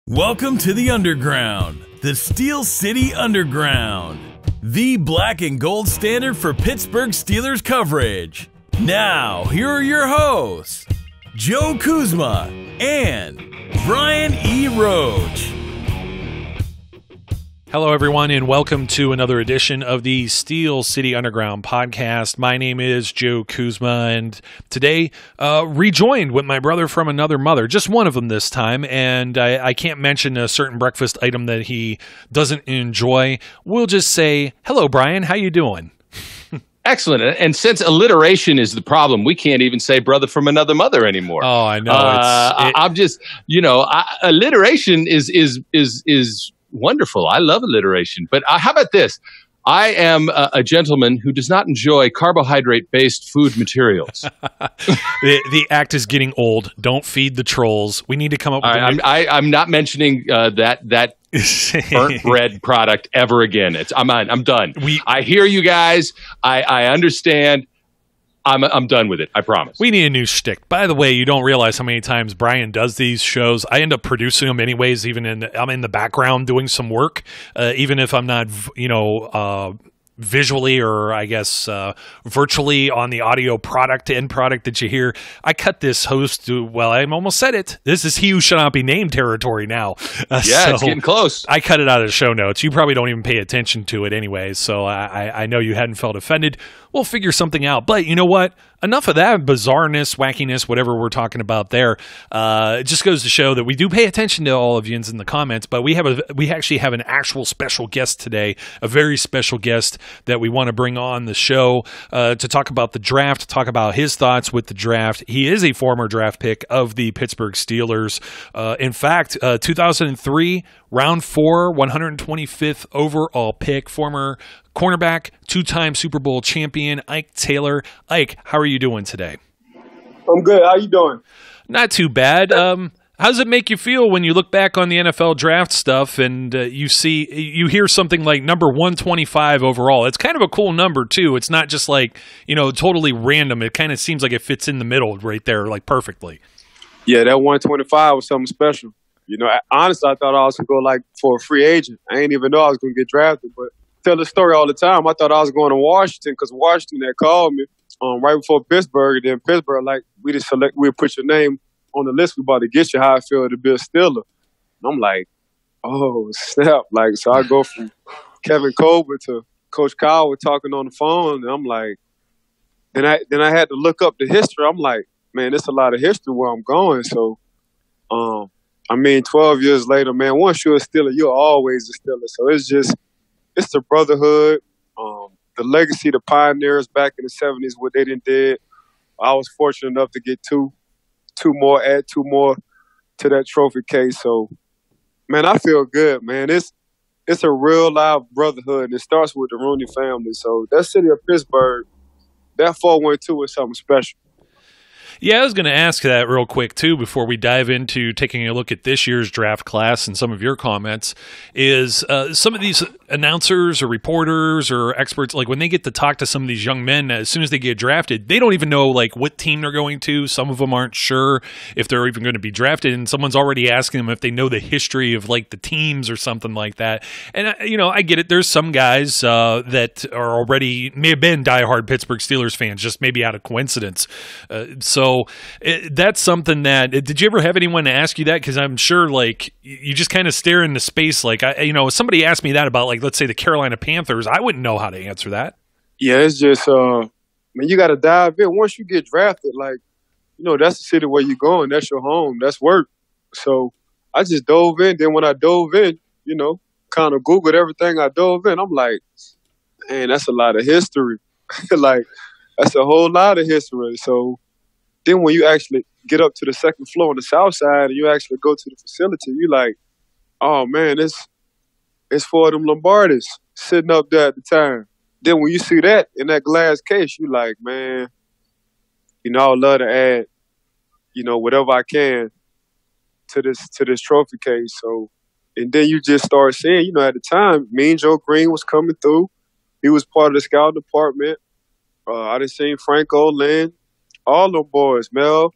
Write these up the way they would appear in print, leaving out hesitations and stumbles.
Welcome to the Underground, the Steel City Underground, the black and gold standard for Pittsburgh Steelers coverage. Now, here are your hosts, Joe Kuzma and Brian E. Roach. Hello, everyone, and welcome to another edition of the Steel City Underground podcast. My name is Joe Kuzma, and today, rejoined with my brother from another mother, just one of them this time, and I can't mention a certain breakfast item that he doesn't enjoy. We'll just say, hello, Brian, how you doing? Excellent. And since alliteration is the problem, we can't even say brother from another mother anymore. Oh, I know. I'm just, alliteration is wonderful. I love alliteration. But how about this? I am a gentleman who does not enjoy carbohydrate-based food materials. The act is getting old. Don't feed the trolls. We need to come up with I'm not mentioning that burnt bread product ever again. I'm done. I hear you guys. I understand. I'm done with it. I promise. We need a new shtick. By the way, you don't realize how many times Brian does these shows. I end up producing them anyways. I'm in the background doing some work, even if I'm not, visually or I guess virtually on the audio end product that you hear. I cut this host to, well, I almost said it. This is he who shall not be named territory now. It's getting close. I cut it out of the show notes. You probably don't even pay attention to it anyways, so I know you hadn't felt offended. We'll figure something out. But you know what? Enough of that bizarreness, wackiness, whatever we're talking about there. It just goes to show that we do pay attention to all of you in the comments, but we actually have an actual special guest today, a very special guest that we want to bring on the show to talk about the draft, to talk about his thoughts with the draft. He is a former draft pick of the Pittsburgh Steelers. In fact, 2003, round 4, 125th overall pick, former cornerback, two-time Super Bowl champion, Ike Taylor. Ike, how are you doing today? I'm good. How you doing? Not too bad. How does it make you feel when you look back on the NFL draft stuff and you hear something like number 125 overall? It's kind of a cool number too. It's not just like, totally random. It kind of seems like it fits in the middle right there, like perfectly. Yeah, that 125 was something special. Honestly, I thought I was going to go for a free agent. I didn't even know I was going to get drafted, but tell the story all the time. I thought I was going to Washington because Washington had called me right before Pittsburgh. And then Pittsburgh, we'll put your name on the list. We about to get you. How I feel to be a Steeler. And I'm like, oh, snap. So I go from Kevin Colbert to Coach Kyle talking on the phone. And I'm like, then I had to look up the history. I'm like, man, there's a lot of history where I'm going. So, 12 years later, man, once you're a Steeler, you're always a Steeler. So it's the brotherhood, the legacy, the pioneers back in the 70s, what they did. I was fortunate enough to get add two more to that trophy case. So, man, I feel good, man. It's a real live brotherhood, and it starts with the Rooney family. So that city of Pittsburgh, that 412 is something special. Yeah, I was going to ask that real quick, too, before we dive into taking a look at this year's draft class and some of your comments, is some of these announcers or reporters or experts, like when they get to talk to some of these young men, as soon as they get drafted, they don't even know what team they're going to. Some of them aren't sure if they're even going to be drafted, and someone's already asking them if they know the history of the teams or something like that. And, I get it. There's some guys that are already may have been diehard Pittsburgh Steelers fans, just maybe out of coincidence. So that's something that, did you ever have anyone ask you that? Because I'm sure you just kind of stare into space. If somebody asked me that about let's say the Carolina Panthers, I wouldn't know how to answer that. Yeah, it's just, you got to dive in. Once you get drafted, that's the city where you're going. That's your home. That's work. So I just dove in. Then when I dove in, kind of Googled everything I dove in. I'm like, man, that's a lot of history. That's a whole lot of history. So then when you actually get up to the second floor on the south side and you actually go to the facility, you're like, oh, man, it's for them Lombardis sitting up there at the time. Then when you see that in that glass case, you're like, man, I would love to add, whatever I can to this trophy case. So, and then you just start seeing, at the time, Mean Joe Green was coming through. He was part of the scout department. I done seen Franco, Lynn, all them boys, Mel,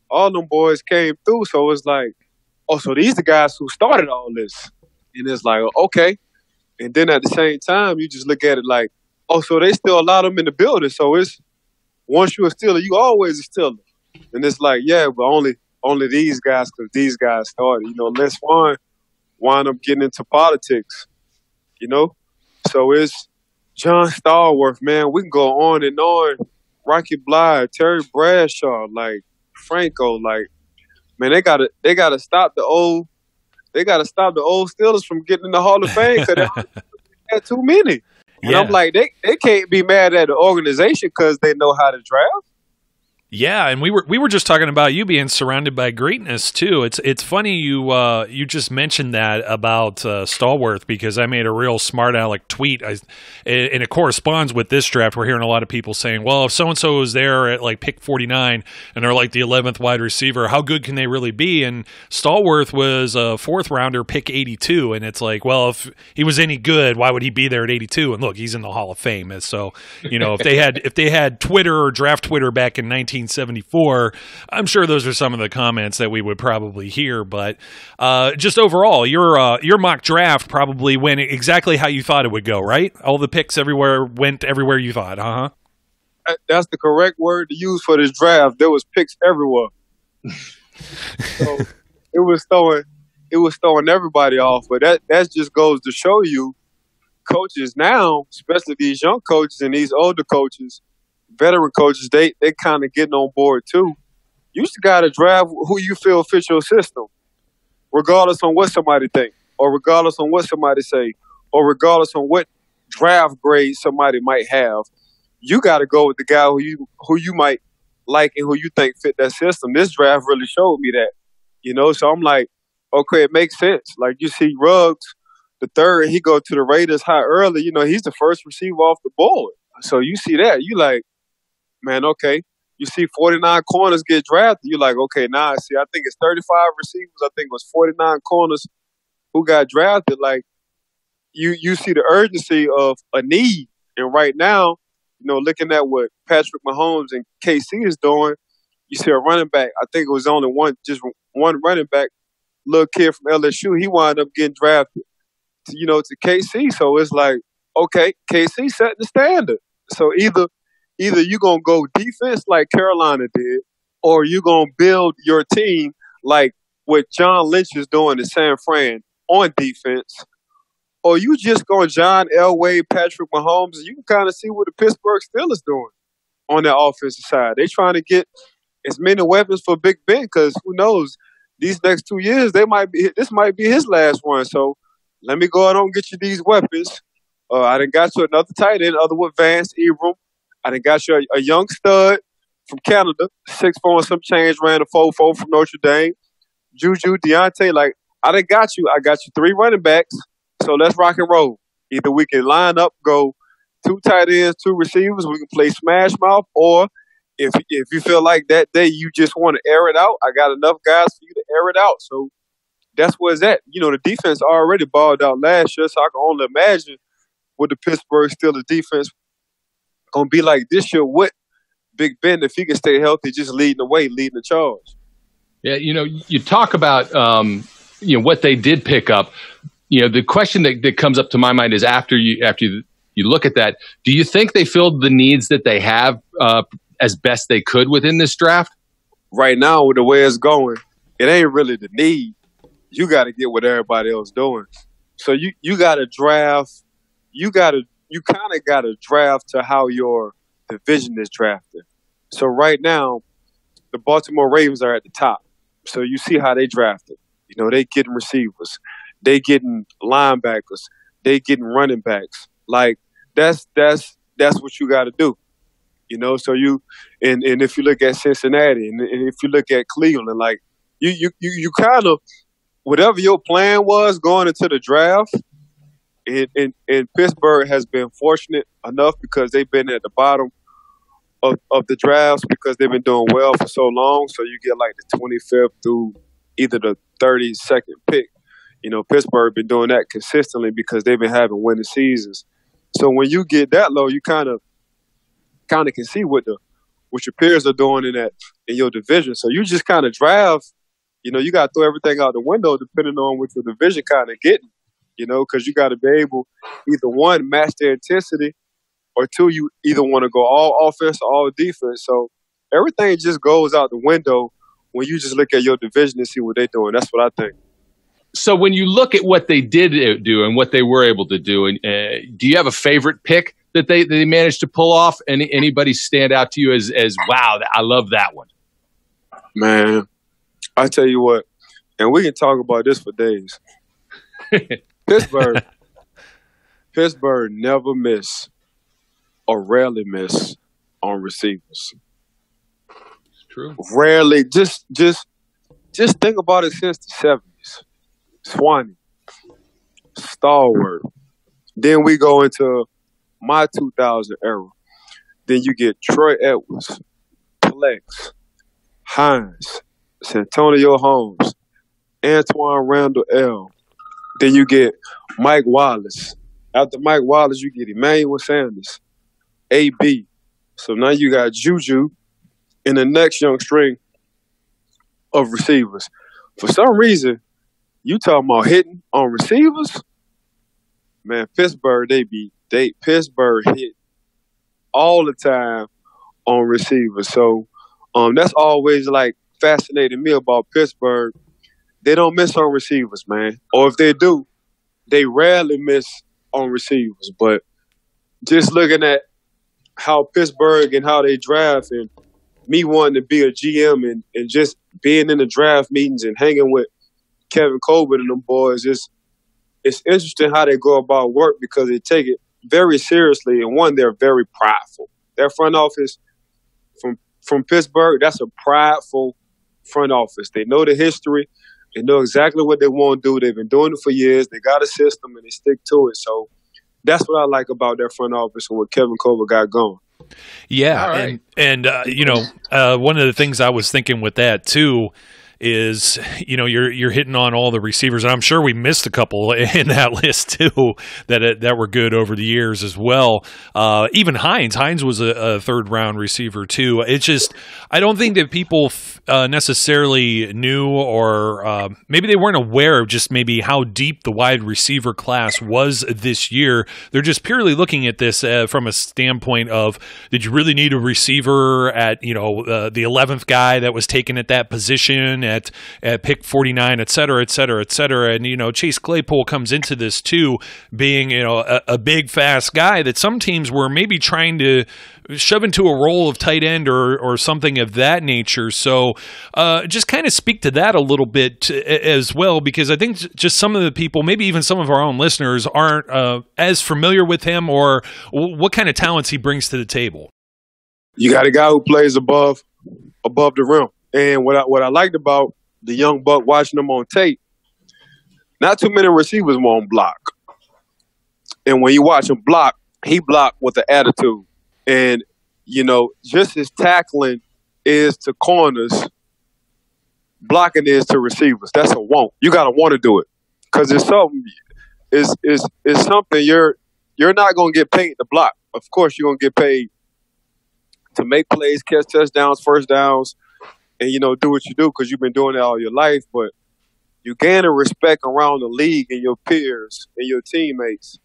all them boys came through. So it's like, oh, so these the guys who started all this. And it's like, okay. And then at the same time, you just look at it like, oh, so they still allow them in the building. So it's once you're a Steeler, you always a Steeler. And it's like, yeah, but only these guys, because these guys started. You know, Les Vaughn wound up getting into politics, you know? So it's John Stallworth, man. We can go on and on. Rocky Blythe, Terry Bradshaw, like Franco, like, man, they gotta stop the old Steelers from getting in the Hall of Fame because they had too many. And I'm like, they can't be mad at the organization because they know how to draft. Yeah, and we were just talking about you being surrounded by greatness too. It's funny you just mentioned that about Stallworth, because I made a real smart aleck tweet, and it corresponds with this draft. We're hearing a lot of people saying, "Well, if so and so is there at like pick 49 and they're like the 11th wide receiver, how good can they really be?" And Stallworth was a fourth rounder, pick 82, and it's like, well, if he was any good, why would he be there at 82? And look, he's in the Hall of Fame. And so, you know, if they had Twitter or draft Twitter back in 1974, I'm sure those are some of the comments that we would probably hear. But just overall, your mock draft probably went exactly how you thought it would go, right? All the picks went everywhere you thought, That's the correct word to use for this draft. There was picks everywhere. So it was throwing everybody off. But that just goes to show you, coaches now, especially these young coaches and these older coaches, veteran coaches, they kind of getting on board too. You just got to draft who you feel fits your system, regardless on what somebody think, or regardless on what somebody say, or regardless on what draft grade somebody might have. You got to go with the guy who you might like and who you think fit that system. This draft really showed me that, you know. So I'm like, okay, it makes sense. Like you see Ruggs, the third, he go to the Raiders high early. You know, he's the first receiver off the board. So you see that, you like, man, okay. You see 49 corners get drafted. You're like, okay, now I see. I think it's 35 receivers. I think it was 49 corners who got drafted. Like, you see the urgency of a need. And right now, you know, looking at what Patrick Mahomes and KC is doing, you see a running back. I think it was only one running back, little kid from LSU. He wound up getting drafted, to KC. So it's like, okay, KC setting the standard. So either you're going to go defense like Carolina did, or you're going to build your team like what John Lynch is doing in San Fran on defense, or you just going John Elway, Patrick Mahomes, and you can kind of see what the Pittsburgh Steelers doing on their offensive side. They're trying to get as many weapons for Big Ben because who knows, these next 2 years, this might be his last one. So let me go out and get you these weapons. I done got you another tight end, other with Vance Ingram. I done got you a young stud from Canada, 6'4" and some change, ran a 4.4 from Notre Dame. Juju, Deontay, like, I done got you. I got you 3 running backs, so let's rock and roll. Either we can line up, go 2 tight ends, 2 receivers, we can play smash mouth, or if you feel like that day you just want to air it out, I got enough guys for you to air it out. So that's where it's at. You know, the defense already balled out last year, so I can only imagine what the Pittsburgh Steelers defense gonna be like this year with Big Ben if he can stay healthy, just leading the way, leading the charge. Yeah, you talk about what they did pick up. The question that comes up to my mind is after you look at that, do you think they filled the needs that they have as best they could within this draft? Right now, with the way it's going, it ain't really the need. You got to get what everybody else doing. So you got to draft. You kind of got to draft to how your division is drafted. So right now, the Baltimore Ravens are at the top. So you see how they drafted. They getting receivers, they getting linebackers, they getting running backs. Like that's what you got to do. So you and if you look at Cincinnati and if you look at Cleveland, like you kind of whatever your plan was going into the draft. And Pittsburgh has been fortunate enough because they've been at the bottom of the drafts because they've been doing well for so long. So you get like the 25th through either the 32nd pick. Pittsburgh been doing that consistently because they've been having winning seasons. So when you get that low, you kind of can see what your peers are doing in your division. So you just kind of draft you got to throw everything out the window depending on what your division kind of getting, because you got to be able either one, match their intensity, or two, you either want to go all offense or all defense. So everything just goes out the window when you just look at your division and see what they're doing. That's what I think. So when you look at what they did do and what they were able to do, and do you have a favorite pick that they managed to pull off? Anybody stand out to you as wow, I love that one? Man, I tell you what, and we can talk about this for days. Pittsburgh never miss or rarely miss on receivers. It's true. Rarely. Just think about it since the 70s. Swanee, Stalwart. Then we go into my 2000 era. Then you get Troy Edwards, Plex, Hines, Santonio Holmes, Antoine Randall L. Then you get Mike Wallace. After Mike Wallace, you get Emmanuel Sanders, AB. So now you got Juju in the next young string of receivers. For some reason, you talking about hitting on receivers? Man, Pittsburgh Pittsburgh hit all the time on receivers. So that's always like fascinating me about Pittsburgh. They don't miss on receivers, man. Or if they do, they rarely miss on receivers. But just looking at how Pittsburgh and how they draft, and me wanting to be a GM and just being in the draft meetings and hanging with Kevin Colbert and them boys, it's interesting how they go about work because they take it very seriously. And one, they're very prideful. Their front office from Pittsburgh, that's a prideful front office. They know the history. They know exactly what they want to do. They've been doing it for years. They got a system and they stick to it. So that's what I like about their front office and what Kevin Colbert got going. Yeah, right. and one of the things I was thinking with that too is, you're hitting on all the receivers, and I'm sure we missed a couple in that list too that were good over the years as well. Even Hines was a third round receiver too. It's just, I don't think that people necessarily knew, or maybe they weren't aware of just maybe how deep the wide receiver class was this year. They're just purely looking at this from a standpoint of, did you really need a receiver at the 11th guy that was taken at that position at pick 49, et cetera, et cetera, et cetera. And, Chase Claypool comes into this too, being, a big, fast guy that some teams were maybe trying to shove into a role of tight end or something of that nature. So just kind of speak to that a little bit as well, because I think just some of the people, maybe even some of our own listeners, aren't as familiar with him or what kind of talents he brings to the table. You got a guy who plays above the rim. And what I liked about the young buck watching him on tape, not too many receivers won't block. And when you watch him block, he blocked with an attitude. And, just as tackling is to corners, blocking is to receivers. That's a want. You got to want to do it. Because it's something, it's something you're not going to get paid to block. Of course, you're going to get paid to make plays, catch touchdowns, first downs, and, do what you do because you've been doing it all your life. But you gain a respect around the league and your peers and your teammates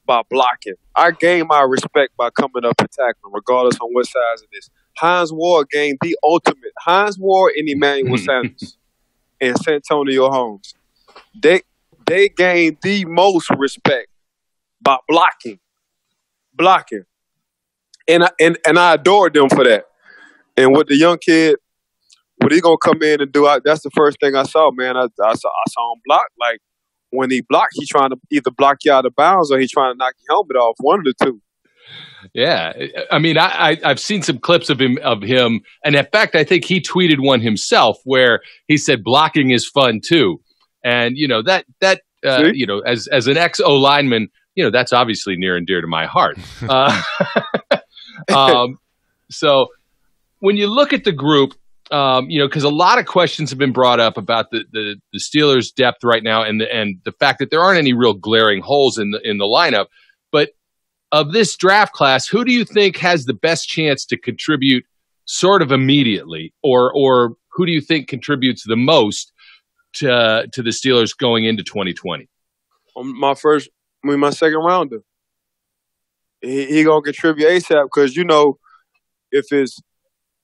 by blocking. I gained my respect by coming up and tackling, regardless on what size it is. Hines Ward gained the ultimate. Hines Ward and Emmanuel Sanders and Santonio Holmes. They gained the most respect by blocking. And I adored them for that. And with the young kid, what he gonna come in and do? That's the first thing I saw, man. I saw him block. Like when he blocked, he trying to either block you out of bounds or he trying to knock your helmet off. One of the two. Yeah, I mean, I've seen some clips of him, and in fact, I think he tweeted one himself where he said blocking is fun too, and as an ex-O lineman, that's obviously near and dear to my heart. So when you look at the group, because a lot of questions have been brought up about the Steelers' depth right now, and the fact that there aren't any real glaring holes in the lineup. But of this draft class, who do you think has the best chance to contribute sort of immediately, or who do you think contributes the most to the Steelers going into 2020? My second rounder. He gonna contribute ASAP because if it's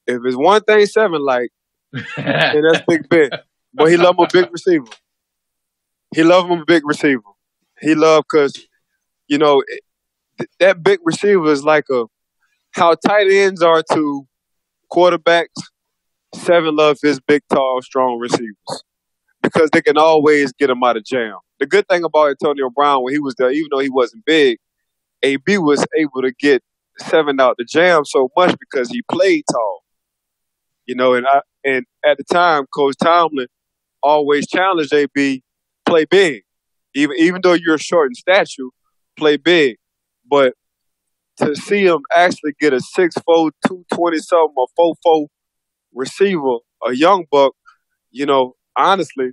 137 like, then that's Big Ben. But he love him a big receiver. He love because that big receiver is like how tight ends are to quarterbacks. Seven love his big, tall, strong receivers because they can always get him out of jam. The good thing about Antonio Brown when he was there, even though he wasn't big, AB was able to get Seven out the jam so much because he played tall. And at the time, Coach Tomlin always challenged AB, play big. Even though you're short in stature, play big. But to see him actually get a 6'4", 220-something, or 4'4" receiver, a young buck, honestly,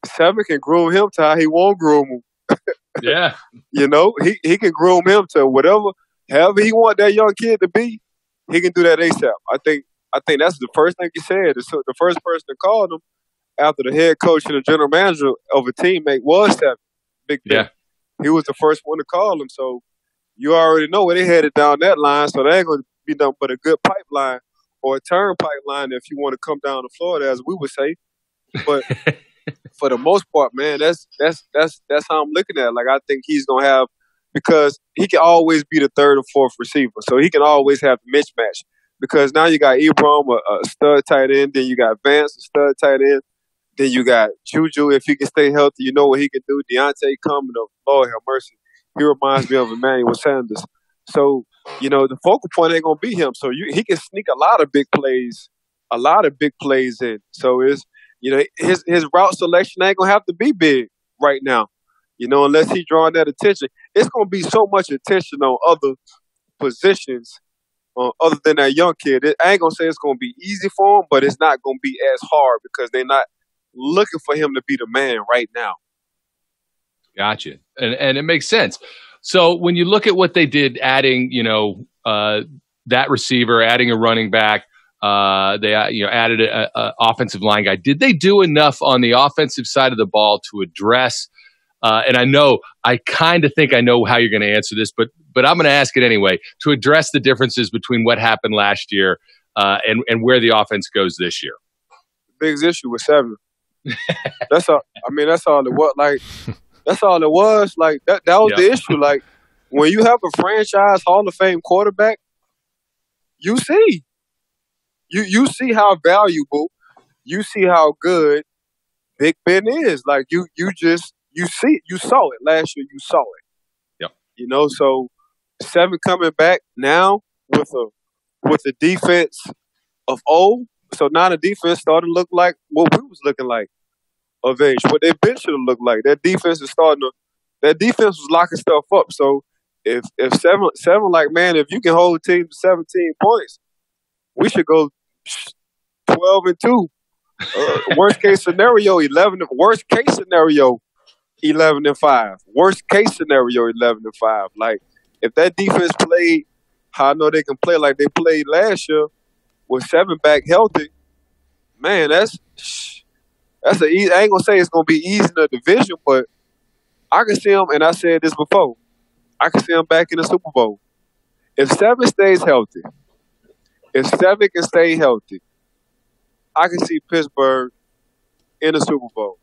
Seven can groom him to how he won't groom him. Yeah. He can groom him to however he want that young kid to be, he can do that ASAP. I think that's the first thing he said. The first person that called him after the head coach and the general manager of a teammate was Seven, Big Ben. Yeah. He was the first one to call him. So you already know where they headed down that line. So they ain't going to be nothing but a good pipeline or a turnpike line if you want to come down to Florida, as we would say. But for the most part, man, that's how I'm looking at it. Like, I think he's going to have, because he can always be the third or fourth receiver. So he can always have the mismatch. Because now you got Ebron, a stud tight end. Then you got Vance, a stud tight end. Then you got Juju, if he can stay healthy, you know what he can do. Deontay coming up, Lord have mercy. He reminds me of Emmanuel Sanders. So, the focal point ain't going to be him. So he can sneak a lot of big plays in. So it's, his route selection ain't going to have to be big right now, unless he's drawing that attention. It's going to be so much attention on other positions other than that young kid. I ain't going to say it's going to be easy for him, but it's not going to be as hard because they're not looking for him to be the man right now. Gotcha. And it makes sense. So when you look at what they did, adding, that receiver, adding a running back, they added a offensive line guy. Did they do enough on the offensive side of the ball to address? And I kind of think I know how you're going to answer this, but I'm going to ask it anyway, to address the differences between what happened last year and where the offense goes this year. Biggest issue with Seven. That's all. That's all it was. Like, that's all it was. Like that was the issue. Like, when you have a franchise Hall of Fame quarterback, you see how valuable, you see how good Big Ben is. Like, you saw it last year. You saw it. Yep. So Seven coming back now with a defense of old. So now the defense starting to look like what we was looking like of age, what they been should have looked like. That defense was locking stuff up. So if seven like, man, if you can hold the team to 17 points, we should go 12-2. Worst case scenario, 11. Worst case scenario, 11-5. Worst case scenario, 11-5. Like, if that defense played how I know they can play like they played last year with Seven back healthy, man, that's I ain't gonna say it's gonna be easy in the division, but I can see him, and I said this before, I can see him back in the Super Bowl. If Seven stays healthy, I can see Pittsburgh in the Super Bowl.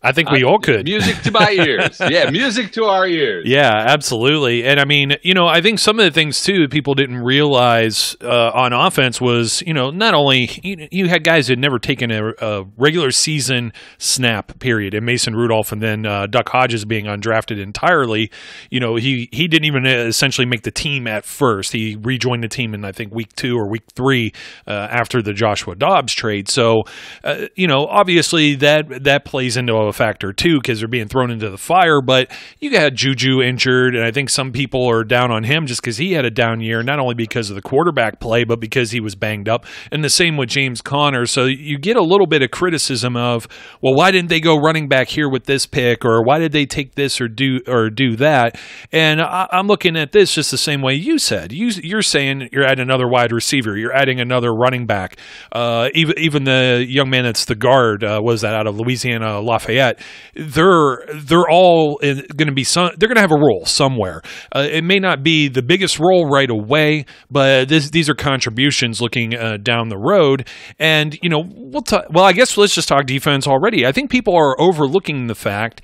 I think we all could. Music to my ears. Yeah, music to our ears. Yeah, absolutely. And I think some of the things too that people didn't realize on offense was, not only you had guys who had never taken a regular season snap period, and Mason Rudolph, and then Duck Hodges being undrafted entirely. He didn't even essentially make the team at first. He rejoined the team in, I think, week 2 or week 3 after the Joshua Dobbs trade. So, obviously that plays into a factor too, because they're being thrown into the fire. But you got Juju injured, and I think some people are down on him just because he had a down year, not only because of the quarterback play, but because he was banged up. And the same with James Conner. So you get a little bit of criticism of, well, why didn't they go running back here with this pick, or why did they take this or do that? And I'm looking at this just the same way you said. You're saying you're adding another wide receiver, you're adding another running back. Even the young man that's the guard, was that out of Louisiana Lafayette? They're all going to be they're going to have a role somewhere. It may not be the biggest role right away, but these are contributions looking down the road. And well, I guess let's just talk defense already. I think people are overlooking the fact.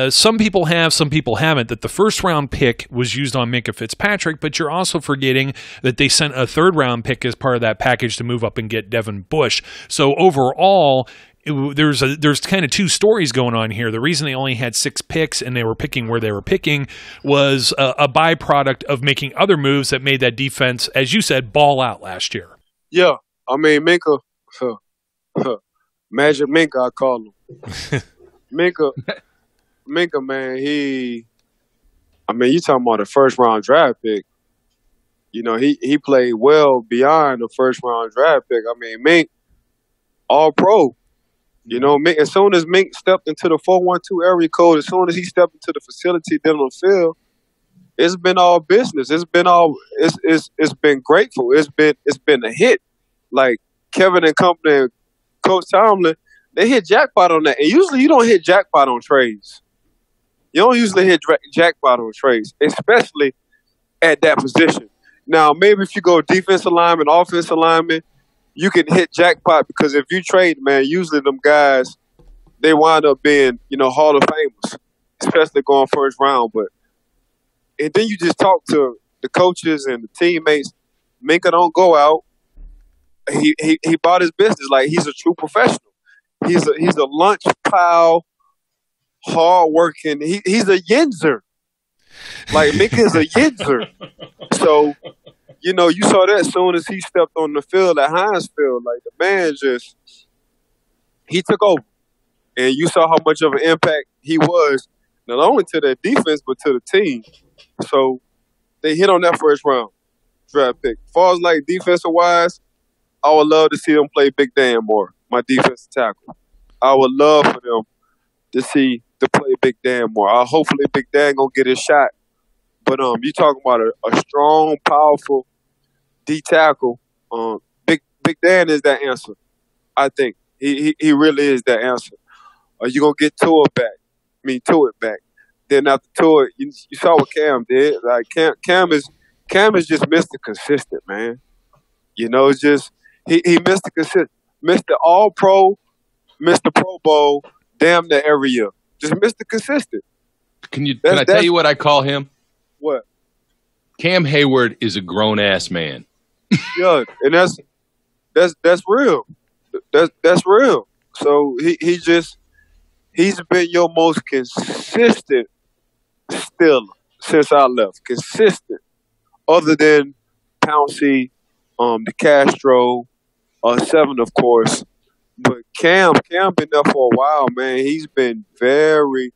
Some people have, some people haven't, that the first-round pick was used on Minkah Fitzpatrick, but you're also forgetting that they sent a third-round pick as part of that package to move up and get Devin Bush. So overall, there's kind of two stories going on here. The reason they only had 6 picks and they were picking where they were picking was a byproduct of making other moves that made that defense, as you said, ball out last year. Yeah, I mean, Minkah, Magic Minkah, I call him. Minkah, man, you talking about a first-round draft pick. He played well beyond the first-round draft pick. I mean, Mink, all pro. Mink, as soon as Mink stepped into the 412 area code, as soon as he stepped into the facility, then on the field, it's been all business. It's been grateful. It's been a hit. Like Kevin and company and Coach Tomlin, they hit jackpot on that. And usually you don't hit jackpot on trades. You don't usually hit jackpot on trades, especially at that position. Now, maybe if you go defensive lineman, offensive lineman, you can hit jackpot because if you trade, man, usually them guys, they wind up being, Hall of Famers, especially going first round. And then you just talk to the coaches and the teammates. Minkah don't go out. He bought his business like he's a true professional. He's a lunch pile, hard working. He's a yinzer. Like Minkah is a yinzer. So, you saw that as soon as he stepped on the field at Heinz Field. Like the man he took over. And you saw how much of an impact he was, not only to their defense, but to the team. So they hit on that first round draft pick. As far as like defensive wise, I would love to see them play Big Dan more, my defensive tackle. I would love for them to play Big Dan more. Hopefully Big Dan gonna get his shot. But you talking about a strong, powerful D tackle. Big Dan is that answer. I think he really is that answer. You gonna get Tuitt back. Then after Tuitt, you saw what Cam did. Like Cam is just Mr. Consistent, man. It's just he Mr. Consistent, Mr. All Pro, Mr. Pro Bowl, damn near every year. Just Mr. Consistent. Can I tell you what I call him? What? Cam Hayward is a grown ass man. Yeah, and that's real. That's real. So he's been your most consistent Steeler since I left. Consistent, other than Pouncey, the Castro, 7 of course. But Cam been there for a while, man. He's been very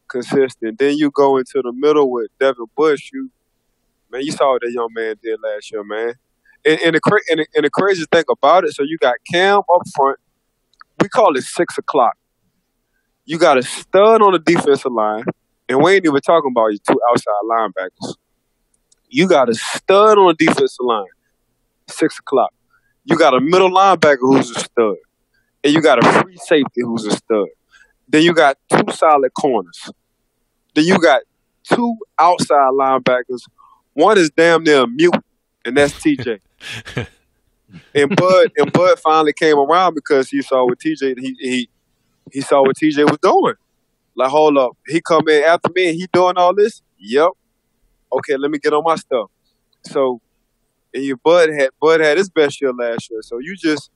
consistent. Then you go into the middle with Devin Bush. You saw what that young man did last year, man. And the crazy thing about it, so you got Cam up front. We call it 6 o'clock. You got a stud on the defensive line, and we ain't even talking about your 2 outside linebackers. You got a stud on the defensive line, 6 o'clock. You got a middle linebacker who's a stud, and you got a free safety who's a stud. Then you got 2 solid corners. Then you got 2 outside linebackers. One is damn near a mutant, and that's TJ. And Bud finally came around because he saw what TJ he saw what TJ was doing. Like, hold up, he come in after me and he doing all this? Yep. Okay, let me get on my stuff. So, and your Bud had his best year last year. So you just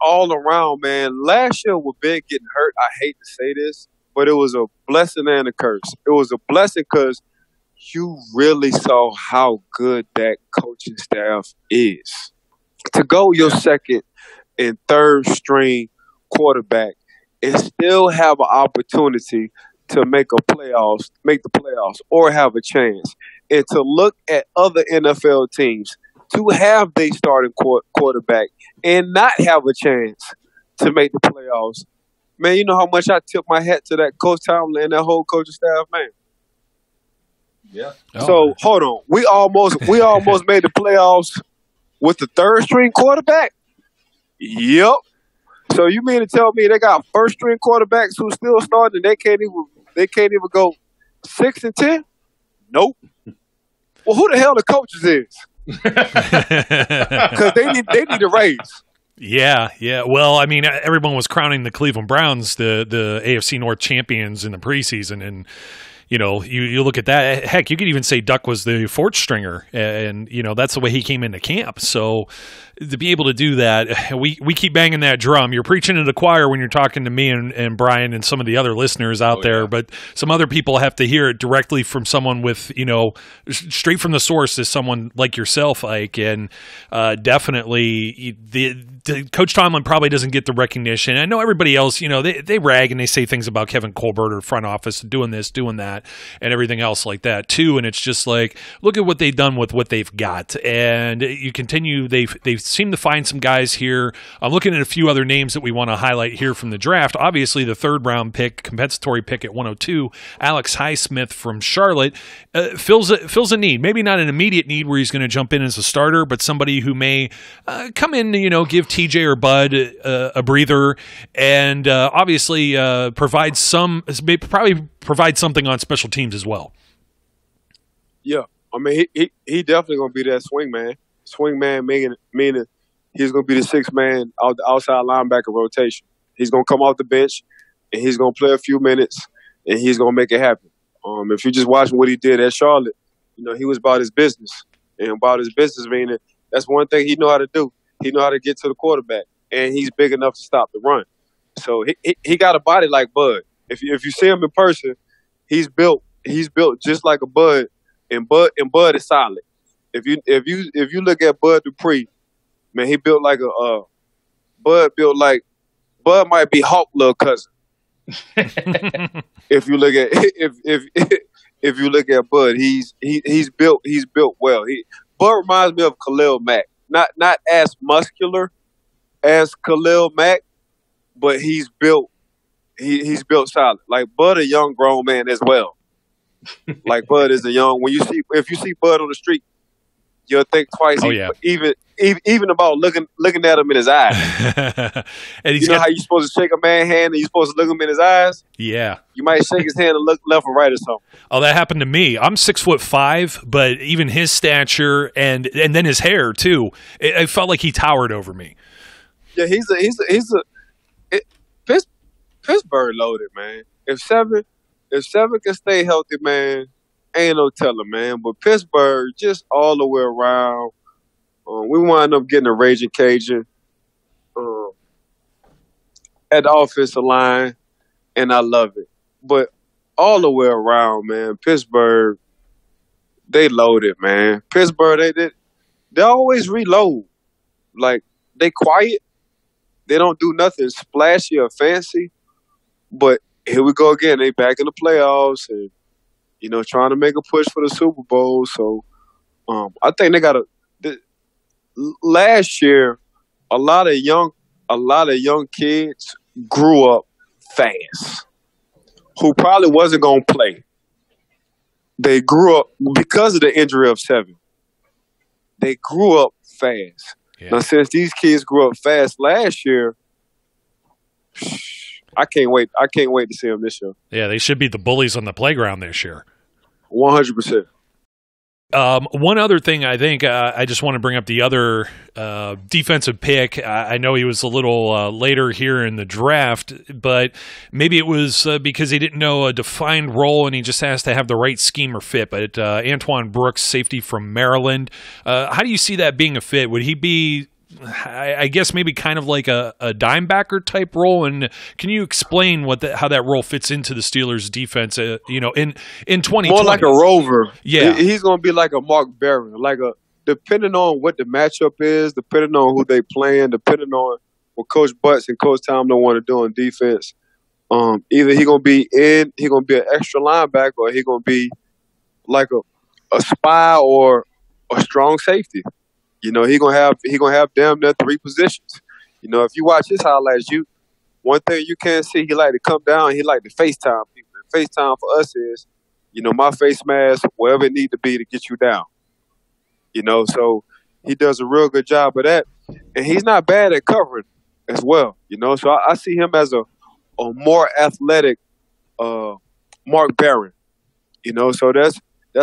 all around, man. Last year with Ben getting hurt, I hate to say this, but it was a blessing and a curse. It was a blessing because you really saw how good that coaching staff is. To go your second and third string quarterback and still have an opportunity to make the playoffs, or have a chance, and to look at other NFL teams to have their starting quarterback and not have a chance to make the playoffs. Man, you know how much I tip my hat to that Coach Tomlin and that whole coaching staff, man. Yeah. So hold on, we almost made the playoffs with the third string quarterback. Yep. So you mean to tell me they got first string quarterbacks who still starting and they can't even go 6-10? Nope. Well, who the hell the coaches is? Because they need a raise. Yeah. Well, I mean, everyone was crowning the Cleveland Browns the AFC North champions in the preseason, and you know, you look at that. Heck, you could even say Duck was the fourth stringer, and you know that's the way he came into camp. So to be able to do that, we keep banging that drum. You're preaching to the choir when you're talking to me and Brian and some of the other listeners out there, but some other people have to hear it directly from someone with, you know, straight from the source, as someone like yourself, Ike. And definitely the Coach Tomlin probably doesn't get the recognition. I know everybody else, you know, they rag and they say things about Kevin Colbert or front office doing this, doing that, and everything else like that too. And it's just like, look at what they've done with what they've got. And you continue, they've seem to find some guys here. I'm looking at a few other names that we want to highlight here from the draft. Obviously, the third round pick, compensatory pick at 102, Alex Highsmith from Charlotte, fills a need. Maybe not an immediate need where he's going to jump in as a starter, but somebody who may come in, you know, give TJ or Bud a breather, and obviously provide something on special teams as well. Yeah, I mean, he definitely going to be that swing man. Swing man meaning he's going to be the sixth man out the outside linebacker rotation. He's going to come off the bench, and he's going to play a few minutes, and he's going to make it happen. If you just watching what he did at Charlotte, you know, he was about his business. And about his business meaning that's one thing he know how to do. He know how to get to the quarterback, and he's big enough to stop the run. So he got a body like Bud. If you see him in person, he's built just like a Bud, and Bud is solid. If you look at Bud Dupree, man, he built like Bud might be Hawk little cousin. If you look at if you look at Bud, he's built well. Bud reminds me of Khalil Mack, not as muscular as Khalil Mack, but he's built solid. Like Bud, a young grown man as well. Like Bud is a young. If you see Bud on the street, you'll think twice. Oh, yeah. Even about looking at him in his eyes. And you know how you're supposed to shake a man's hand and you're supposed to look him in his eyes? Yeah. You might shake his hand and look left or right or something. Oh, that happened to me. I'm 6'5", but even his stature and then his hair too, it felt like he towered over me. Yeah, Pittsburgh loaded, man. If seven can stay healthy, man, ain't no telling, man. But Pittsburgh, just all the way around, we wound up getting a Raging Cajun at the offensive line, and I love it. But all the way around, man, Pittsburgh, they loaded, man. Pittsburgh, they always reload. Like, they quiet. They don't do nothing splashy or fancy. But here we go again. They back in the playoffs and, you know, trying to make a push for the Super Bowl. So I think they got last year, a lot of young kids grew up fast who probably wasn't going to play. They grew up because of the injury of 7. They grew up fast. Yeah. Now, since these kids grew up fast last year, I can't wait. I can't wait to see them this year. Yeah, they should be the bullies on the playground this year. 100%. One other thing, I think I just want to bring up the other defensive pick. I know he was a little later here in the draft, but maybe it was because he didn't know a defined role and he just has to have the right scheme or fit. But Antoine Brooks, safety from Maryland, how do you see that being a fit? Would he be, I guess, maybe kind of like a dime backer type role? And can you explain how that role fits into the Steelers' defense? In 2020, more like a rover. Yeah, he's going to be like a Mark Barron, depending on what the matchup is, depending on who they playing, depending on what Coach Butts and Coach Tomlin want to do on defense. Either he gonna be an extra linebacker, or he gonna be like a spy or a strong safety. You know, he gonna have damn near 3 positions. You know, if you watch his highlights, one thing you can't see, he like to come down, he like to FaceTime people. And FaceTime for us is, you know, my face mask, wherever it need to be to get you down. You know, so he does a real good job of that. And he's not bad at covering as well. You know, so I see him as a more athletic Mark Barron. You know, so that's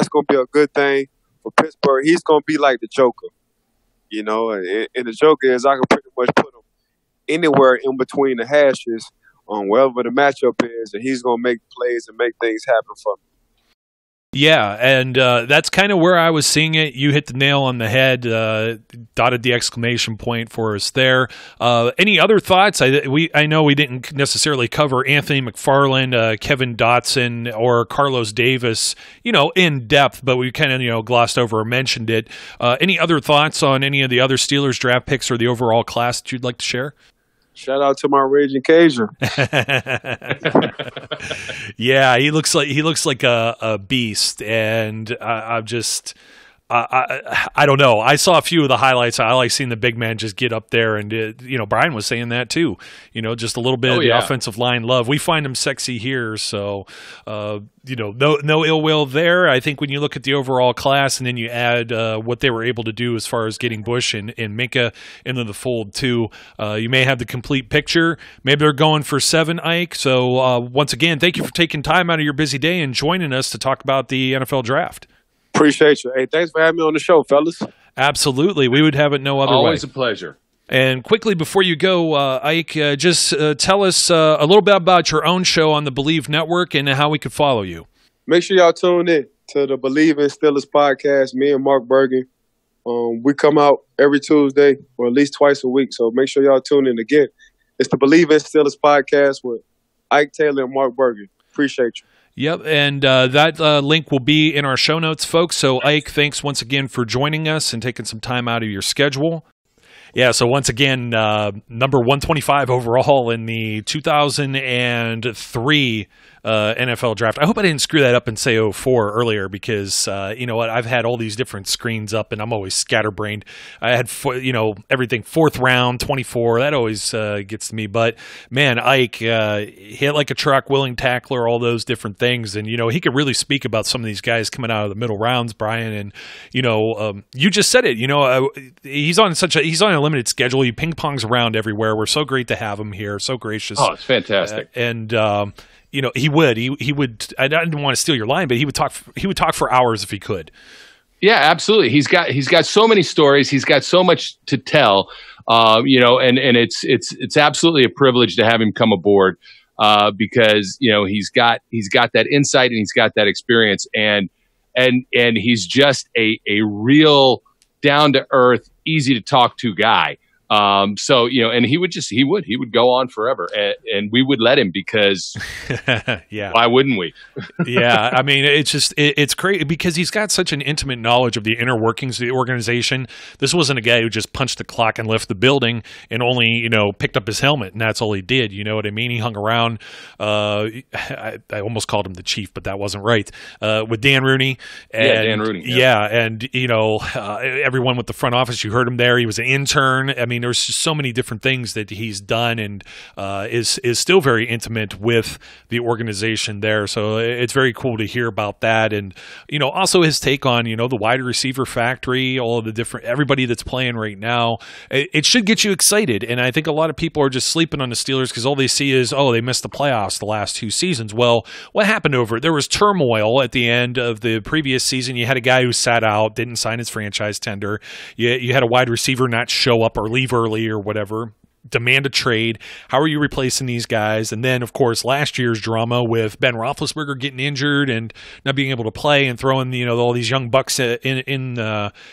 going to be a good thing for Pittsburgh. He's going to be like the Joker. You know, and the Joker is I can pretty much put him anywhere in between the hashes on wherever the matchup is, and he's going to make plays and make things happen for me. Yeah, and that's kind of where I was seeing it. You hit the nail on the head, dotted the exclamation point for us there. Any other thoughts? I know we didn't necessarily cover Anthony McFarland, Kevin Dotson, or Carlos Davis, you know, in depth, but we kind of, you know, glossed over or mentioned it. Any other thoughts on any of the other Steelers draft picks or the overall class that you'd like to share? Shout out to my Raging Cajun. Yeah, he looks like a beast, and I'm just. I don't know. I saw a few of the highlights. I like seeing the big man just get up there, and you know, Brian was saying that too. You know, just a little bit of the offensive line love. We find him sexy here, so you know, no ill will there. I think when you look at the overall class, and then you add what they were able to do as far as getting Bush and Minka into the fold too, you may have the complete picture. Maybe they're going for 7, Ike. So once again, thank you for taking time out of your busy day and joining us to talk about the NFL draft. Appreciate you. Hey, thanks for having me on the show, fellas. Absolutely. We would have it no other way. Always a pleasure. And quickly before you go, Ike, just tell us a little bit about your own show on the BLEAV Network and how we could follow you. Make sure y'all tune in to the BLEAV in Steelers podcast, me and Mark Bergen. We come out every Tuesday or at least twice a week, so make sure y'all tune in again. It's the BLEAV in Steelers podcast with Ike Taylor and Mark Bergen. Appreciate you. Yep, and that link will be in our show notes, folks. So, Ike, thanks once again for joining us and taking some time out of your schedule. Yeah, so once again, number 125 overall in the 2003 NFL draft. I hope I didn't screw that up and say 04 earlier because, you know what, I've had all these different screens up and I'm always scatterbrained. I had, you know, everything 4th round, 24. That always gets to me. But, man, Ike hit like a truck, willing tackler, all those different things. And, you know, he could really speak about some of these guys coming out of the middle rounds, Brian. And, you know, you just said it. You know, he's on a limited schedule. He ping-pongs around everywhere. We're so great to have him here. So gracious. Oh, it's fantastic. You know, he would. I didn't want to steal your line, but he would talk for hours if he could. Yeah, absolutely. He's got so many stories. He's got so much to tell. You know, and it's absolutely a privilege to have him come aboard because you know he's got that insight and he's got that experience and he's just a real down to earth, easy to talk to guy. So, you know, and he would go on forever and we would let him because yeah, why wouldn't we? Yeah. I mean, it's crazy because he's got such an intimate knowledge of the inner workings of the organization. This wasn't a guy who just punched the clock and left the building and only, you know, picked up his helmet and that's all he did. You know what I mean? He hung around, I almost called him the chief, but that wasn't right. With Dan Rooney. Dan Rooney. Yeah. And, you know, everyone with the front office, you heard him there. He was an intern. I mean, there's just so many different things that he's done and is still very intimate with the organization there. So it's very cool to hear about that. And, you know, also his take on, you know, the wide receiver factory, all of the different, everybody that's playing right now. It should get you excited. And I think a lot of people are just sleeping on the Steelers because all they see is, oh, they missed the playoffs the last 2 seasons. Well, what happened over it? There was turmoil at the end of the previous season. You had a guy who sat out, didn't sign his franchise tender. You had a wide receiver not show up or leave early or whatever, demand a trade. How are you replacing these guys? And then, of course, last year's drama with Ben Roethlisberger getting injured and not being able to play and throwing, you know, all these young bucks in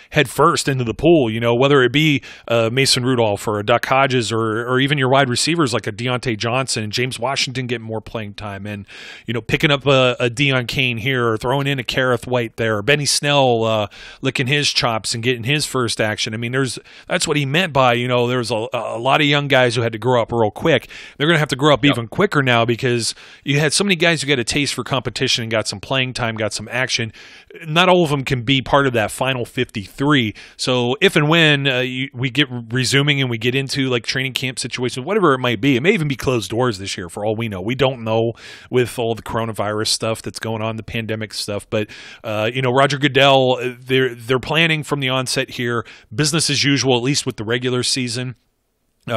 head first into the pool, you know, whether it be Mason Rudolph or a Duck Hodges or even your wide receivers like a Deontay Johnson and James Washington getting more playing time and, you know, picking up a Deion Kane here or throwing in a Kareth White there, or Benny Snell licking his chops and getting his first action. I mean, that's what he meant by, you know, there's a lot of young young guys who had to grow up real quick. They're going to have to grow up even quicker now because you had so many guys who got a taste for competition and got some playing time, got some action. Not all of them can be part of that final 53. So if and when we get resuming and we get into like training camp situations, whatever it might be, it may even be closed doors this year for all we know. We don't know with all the coronavirus stuff that's going on, the pandemic stuff. But, Roger Goodell, they're planning from the onset here, business as usual, at least with the regular season.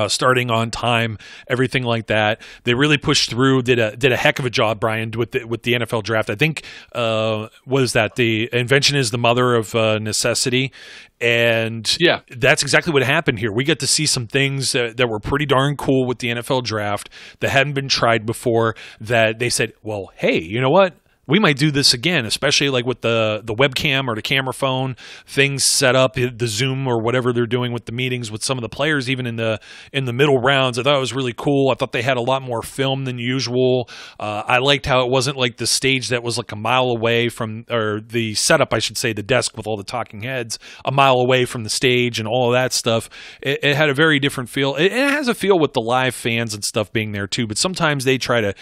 Starting on time, everything like that. They really pushed through, did a heck of a job, Brian, with the NFL draft. I think, was that the invention is the mother of necessity. And that's exactly what happened here. We got to see some things that were pretty darn cool with the NFL draft that hadn't been tried before, that they said, well, hey, you know what? We might do this again, especially like with the webcam or the camera phone things set up, the Zoom or whatever they're doing with the meetings with some of the players, even in the middle rounds. I thought it was really cool. I thought they had a lot more film than usual. I liked how it wasn't like the stage that was like a mile away from, or the setup, I should say, the desk with all the talking heads a mile away from the stage and all of that stuff. It had a very different feel. It has a feel with the live fans and stuff being there too, but sometimes they try to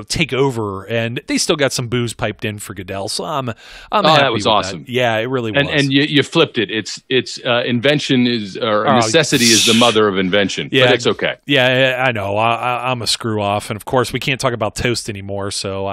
take over, and they still got some booze piped in for Goodell. So I'm happy that was awesome. That. Yeah, it really was. And you flipped it. It's invention is, or necessity is the mother of invention. Yeah, but it's okay. Yeah, I know. I'm a screw off, and of course we can't talk about toast anymore. So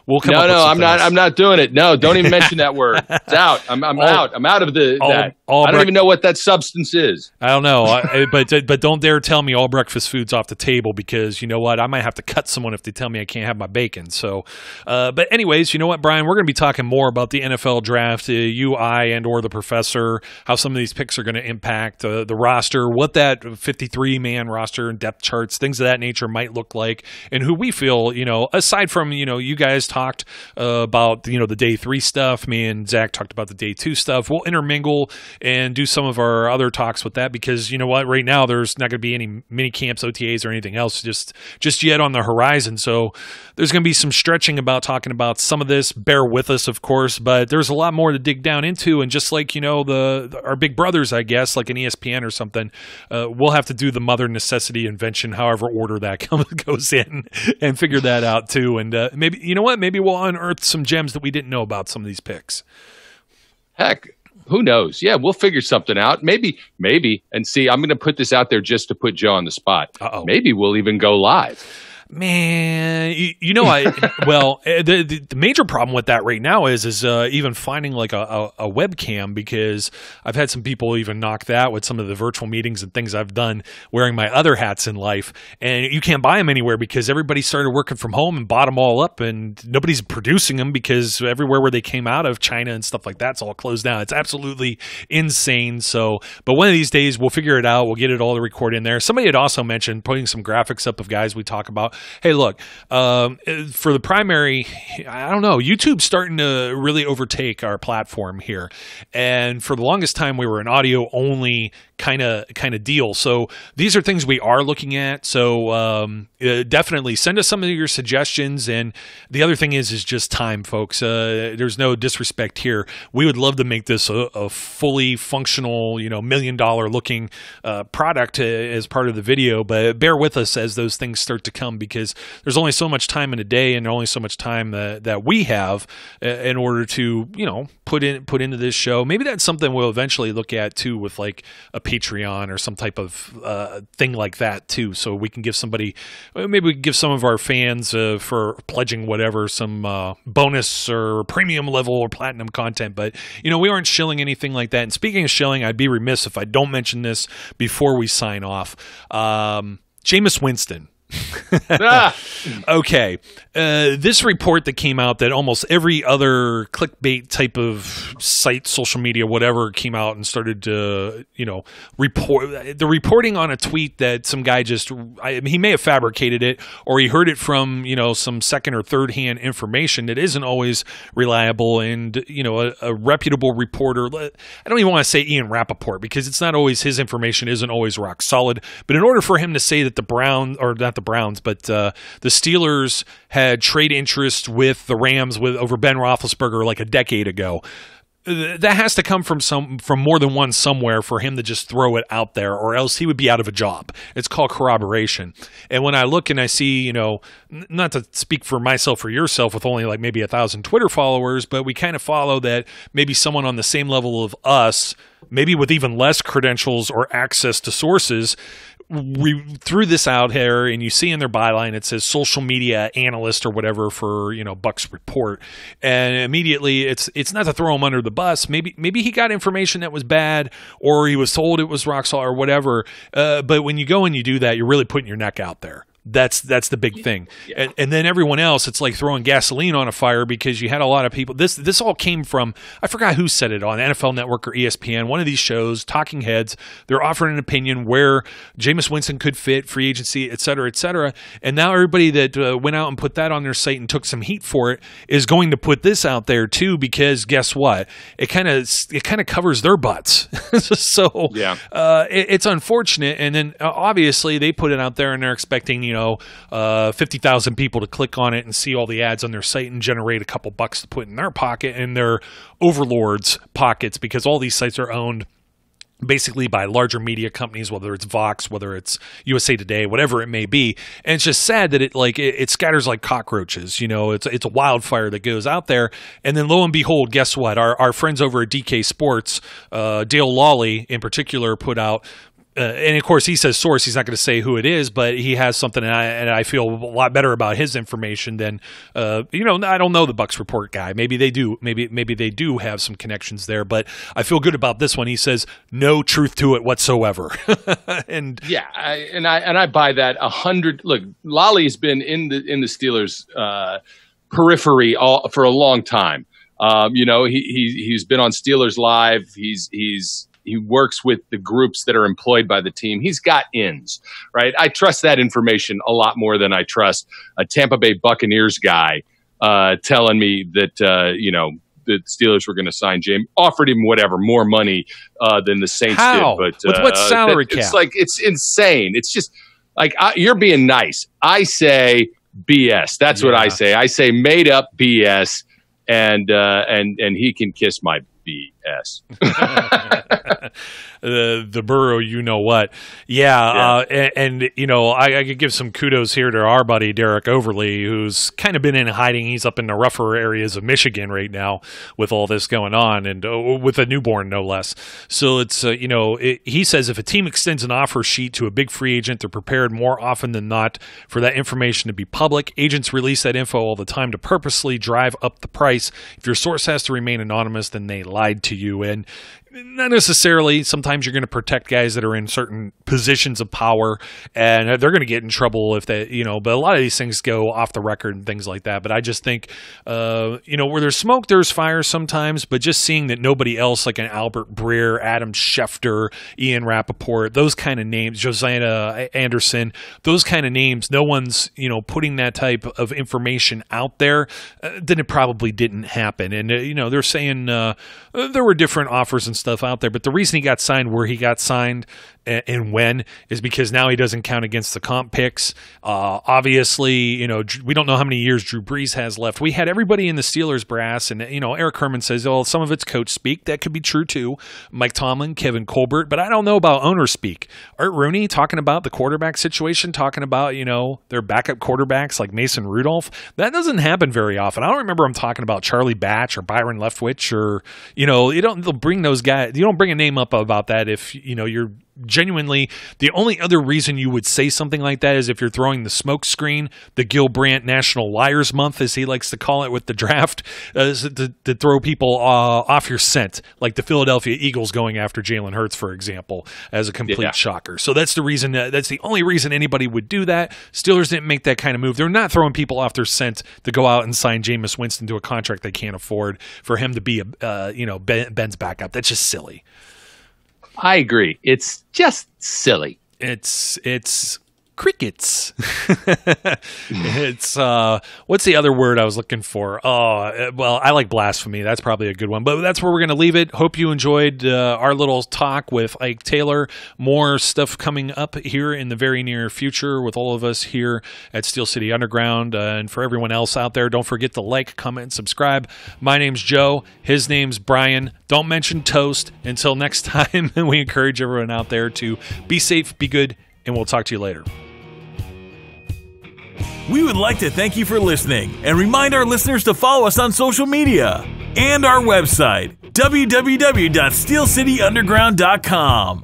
we'll come. No, I'm not doing it. No, don't even mention that word. It's out. I'm out. I'm out of that. I don't even know what that substance is. I don't know. But don't dare tell me all breakfast food's off the table, because you know what? I might have to cut someone if they tell me I can't have my bacon. So, but anyways, you know what, Brian? We're going to be talking more about the NFL draft, I, and or the professor, how some of these picks are going to impact the roster, what that 53-man roster and depth charts, things of that nature might look like, and who we feel, aside from, you guys talked about, the day 3 stuff. Me and Zach talked about the day 2 stuff. We'll intermingle and do some of our other talks with that, because you know what, right now there's not going to be any mini camps, OTAs, or anything else just yet on the horizon. So there's going to be some stretching about talking about some of this. Bear with us, of course, but there's a lot more to dig down into. And just like, our big brothers, I guess, like an ESPN or something, we'll have to do the mother necessity invention, however order that goes in, and figure that out too. And maybe, you know what, maybe we'll unearth some gems that we didn't know about some of these picks. Heck, who knows? Yeah, we'll figure something out. Maybe. And see, I'm going to put this out there just to put Joe on the spot. Uh-oh. Maybe we'll even go live. Man, the major problem with that right now is even finding like a webcam, because I've had some people even knock that with some of the virtual meetings and things I've done wearing my other hats in life, and you can't buy them anywhere because everybody started working from home and bought them all up, and nobody's producing them because everywhere where they came out of, China and stuff like that's all closed down. It's absolutely insane. So, but one of these days we'll figure it out. We'll get it all to record in there. Somebody had also mentioned putting some graphics up of guys we talk about. Hey, look, for the primary, I don't know, YouTube's starting to really overtake our platform here. And for the longest time, we were an audio only kind of deal. So these are things we are looking at. So definitely send us some of your suggestions. And the other thing is just time, folks. There's no disrespect here. We would love to make this a fully functional, $1 million looking product as part of the video, but bear with us as those things start to come, because there's only so much time in a day and only so much time that we have in order to, put into this show. Maybe that's something we'll eventually look at too, with like a Patreon or some type of thing like that too. So we can give somebody, maybe we can give some of our fans for pledging whatever, some bonus or premium level or platinum content. But, we aren't shilling anything like that. And speaking of shilling, I'd be remiss if I don't mention this before we sign off. Jameis Winston. Okay. This report that came out that almost every other clickbait type of site, social media, whatever, came out and started to, report. The reporting on a tweet that some guy he may have fabricated it, or he heard it from, some second or third hand information that isn't always reliable. And, a reputable reporter, I don't even want to say Ian Rappaport, because it's not always, his information isn't always rock solid. But in order for him to say that the Steelers had trade interest with the Rams over Ben Roethlisberger like a decade ago, that has to come from more than one somewhere for him to just throw it out there, or else he would be out of a job. It's called corroboration. And when I look and I see, not to speak for myself or yourself with only like maybe 1,000 Twitter followers, but we kind of follow that maybe someone on the same level of us, maybe with even less credentials or access to sources, we threw this out here, and you see in their byline it says social media analyst or whatever for Buck's report, and immediately it's not to throw him under the bus. Maybe he got information that was bad, or he was told it was rock solid or whatever. But when you go and you do that, you're really putting your neck out there. That's the big thing. Yeah. And then everyone else, it's like throwing gasoline on a fire, because you had a lot of people. This all came from, I forgot who said it on NFL Network or ESPN, one of these shows, talking heads. They're offering an opinion where Jameis Winston could fit, free agency, et cetera, et cetera. And now everybody that went out and put that on their site and took some heat for it is going to put this out there too, because guess what? It kind of covers their butts. So yeah. It's unfortunate. And then obviously they put it out there and they're expecting 50,000 people to click on it and see all the ads on their site and generate a couple bucks to put in their pocket and their overlords' pockets, because all these sites are owned basically by larger media companies, whether it's Vox, whether it's USA Today, whatever it may be. And it's just sad that it scatters like cockroaches. It's a wildfire that goes out there. And then lo and behold, guess what? Our friends over at DK Sports, Dale Lawley in particular, put out, and of course he says source, he's not going to say who it is, but he has something, and I feel a lot better about his information than, I don't know the Bucks report guy. Maybe they do. Maybe they do have some connections there, but I feel good about this one. He says no truth to it whatsoever. And yeah, I buy that 100. Look, Lolly's been in the Steelers periphery for a long time. He's been on Steelers Live. He works with the groups that are employed by the team. He's got ins, right? I trust that information a lot more than I trust a Tampa Bay Buccaneers guy telling me that, the Steelers were going to sign James, offered him whatever, more money than the Saints did. But with what salary cap? It's insane. It's just like, you're being nice. I say BS. That's what I say. I say made up BS, and he can kiss my BS. The Burrow, what? Yeah. I could give some kudos here to our buddy Derek Overly, who's kind of been in hiding. He's up in the rougher areas of Michigan right now with all this going on, and with a newborn, no less. So it's, he says if a team extends an offer sheet to a big free agent, they're prepared more often than not for that information to be public. Agents release that info all the time to purposely drive up the price. If your source has to remain anonymous, then they lied to you. And not necessarily. Sometimes you're going to protect guys that are in certain positions of power, and they're going to get in trouble if they, but a lot of these things go off the record and things like that. But I just think, where there's smoke, there's fire sometimes, but just seeing that nobody else, like an Albert Breer, Adam Schefter, Ian Rappaport, those kind of names, Josiah Anderson, those kind of names, no one's, putting that type of information out there, then it probably didn't happen. And, they're saying there were different offers and stuff out there, but the reason he got signed where he got signed and when is because now he doesn't count against the comp picks. Obviously, we don't know how many years Drew Brees has left. We had everybody in the Steelers brass, and Eric Herman says, "Oh, some of it's coach speak." That could be true too. Mike Tomlin, Kevin Colbert, but I don't know about owner speak. Art Rooney talking about the quarterback situation, talking about their backup quarterbacks like Mason Rudolph. That doesn't happen very often. I don't remember him talking about Charlie Batch or Byron Leftwich or they'll bring those guys. You don't bring a name up about that if you're genuinely, the only other reason you would say something like that is if you're throwing the smoke screen, the Gil Brandt National Liars Month, as he likes to call it with the draft, to throw people off your scent, like the Philadelphia Eagles going after Jalen Hurts, for example, as a complete shocker. So that's the reason. That's the only reason anybody would do that. Steelers didn't make that kind of move. They're not throwing people off their scent to go out and sign Jameis Winston to a contract they can't afford for him to be Ben's backup. That's just silly. I agree. It's just silly. It's crickets. It's what's the other word I was looking for? Oh, well, I like blasphemy. That's probably a good one. But that's where we're going to leave it. Hope you enjoyed our little talk with Ike Taylor. More stuff coming up here in the very near future with all of us here at Steel City Underground. And for everyone else out there, don't forget to like, comment, and subscribe. My name's Joe. His name's Brian. Don't mention toast. Until next time, we encourage everyone out there to be safe, be good, and we'll talk to you later. We would like to thank you for listening and remind our listeners to follow us on social media and our website, www.steelcityunderground.com.